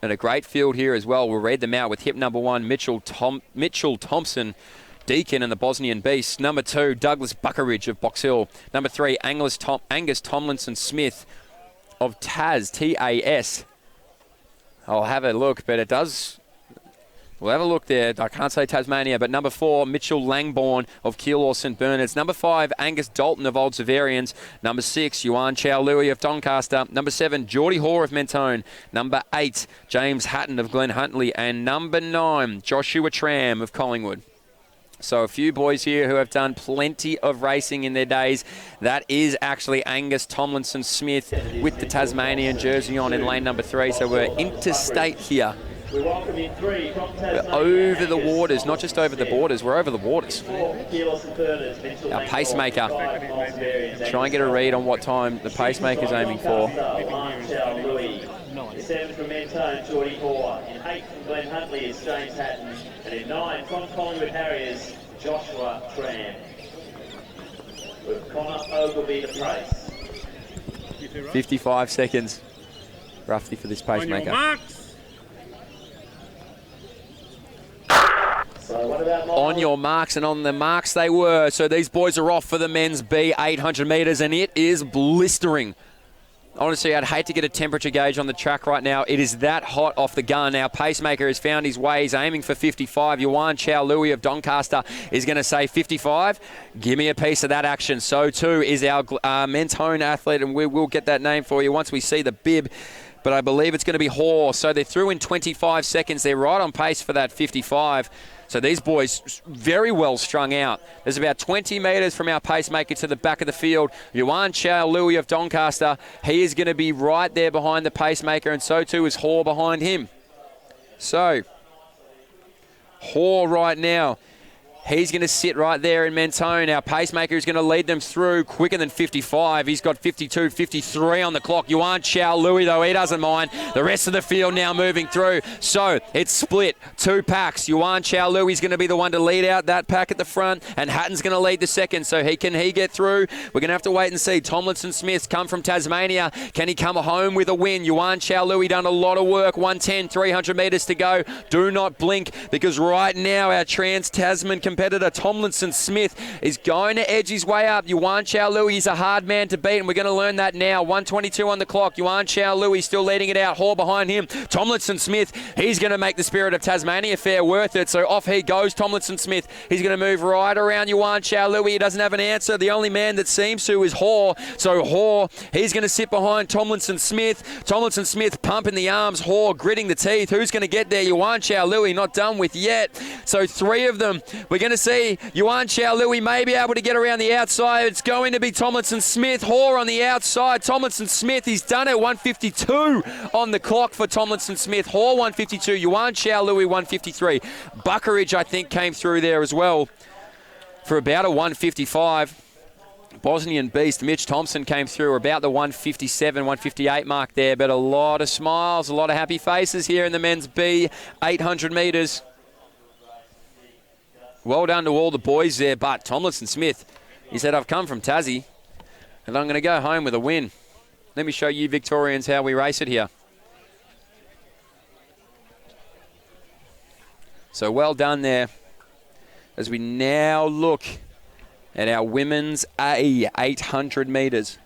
And a great field here as well. We'll read them out with hip number 1, Mitchell Thompson Deacon and the Bosnian Beast. Number 2, Douglas Buckeridge of Box Hill. Number 3, Angus Tomlinson Smith of Tas, T-A-S. I'll have a look, but it does... We'll have a look there. I can't say Tasmania, but number 4, Mitchell Langbourne of Keilor St Bernard's. Number 5, Angus Dalton of Old Severians. Number 6, Yuan Chow Louis of Doncaster. Number 7, Geordie Hoare of Mentone. Number 8, James Hatton of Glen Huntly. And number 9, Joshua Tram of Collingwood. So a few boys here who have done plenty of racing in their days. That is actually Angus Tomlinson Smith with the Tasmanian jersey on in lane number 3. So we're interstate here. We're over the waters, not just over the borders, we're over the waters. Our pacemaker. Try and get a read on what time the pacemaker's aiming for. 7 from Mentone, Geordie Hoare. In 8 from Glen Huntly is James Hatton. And in 9 from Collingwood Harriers, Joshua Tram. With Connor Ogilvie to place. 55 seconds, roughly, for this pacemaker. On your marks, and on the marks they were. So these boys are off for the men's B 800 metres, and it is blistering. Honestly, I'd hate to get a temperature gauge on the track right now. It is that hot off the gun. Our pacemaker has found his way. He's aiming for 55. Yuan Chow Louis of Doncaster is going to say 55. Give me a piece of that action. So too is our Mentone athlete, and we will get that name for you once we see the bib. But I believe it's going to be Hoare. So they're through in 25 seconds. They're right on pace for that 55. So these boys very well strung out. There's about 20 metres from our pacemaker to the back of the field. Yuan Chow Louis of Doncaster, he is going to be right there behind the pacemaker, and so too is Hoare behind him. So, Hoare right now, he's going to sit right there in Mentone. Our pacemaker is going to lead them through quicker than 55. He's got 52, 53 on the clock. Yuan Chow Louis, though, he doesn't mind. The rest of the field now moving through. So it's split. 2 packs. Yuan Chow Louis is going to be the one to lead out that pack at the front, and Hatton's going to lead the second. So he get through? We're going to have to wait and see. Tomlinson Smith's come from Tasmania. Can he come home with a win? Yuan Chow Louis done a lot of work. 110, 300 metres to go. Do not blink, because right now our Trans-Tasman competitor Tomlinson Smith is going to edge his way up. Yuan Chow Louis is a hard man to beat, and we're going to learn that now. 122 on the clock. Yuan Chow Louis still leading it out. Hoare behind him. Tomlinson Smith, he's going to make the Spirit of Tasmania fair worth it. So off he goes, Tomlinson Smith. He's going to move right around Yuan Chow Louis. He doesn't have an answer. The only man that seems to is Hoare. So Hoare, he's going to sit behind Tomlinson Smith. Tomlinson Smith pumping the arms. Hoare gritting the teeth. Who's going to get there? Yuan Chow Louis not done with yet. So 3 of them. We're going to see Yuan Chow Louis may be able to get around the outside. It's going to be Tomlinson Smith. Hoare on the outside. Tomlinson Smith, he's done it. 152 on the clock for Tomlinson Smith. Hoare 152. Yuan Chow Louis 153. Buckeridge, I think, came through there as well for about a 155. Bosnian Beast, Mitch Thompson, came through about the 157, 158 mark there. But a lot of smiles, a lot of happy faces here in the men's B 800 metres. Well done to all the boys there, but Tomlinson Smith, he said, I've come from Tassie, and I'm going to go home with a win. Let me show you Victorians how we race it here. So well done there, as we now look at our women's A 800 metres.